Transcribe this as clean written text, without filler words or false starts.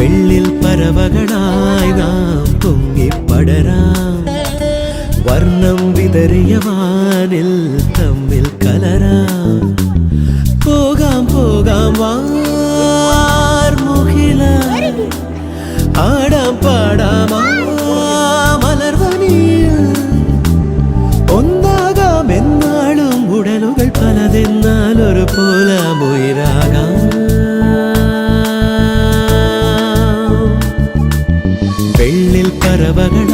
വെള്ളിൽ പറവകളായി നാം പൊങ്ങിപ്പടരാം വർണ്ണം വിതറിയ വാനിൽ തമ്മിൽ കലരാം പോകാം പോകാം വാർമുകില ആടാം പാടാം മലർവനിയിൽ ഒന്നാകാം എന്നാളും ഉടലുകൾ പലതെന്നാൽ ഒരു പോലാമുയിരാകാം വെള്ളിൽ പറവകള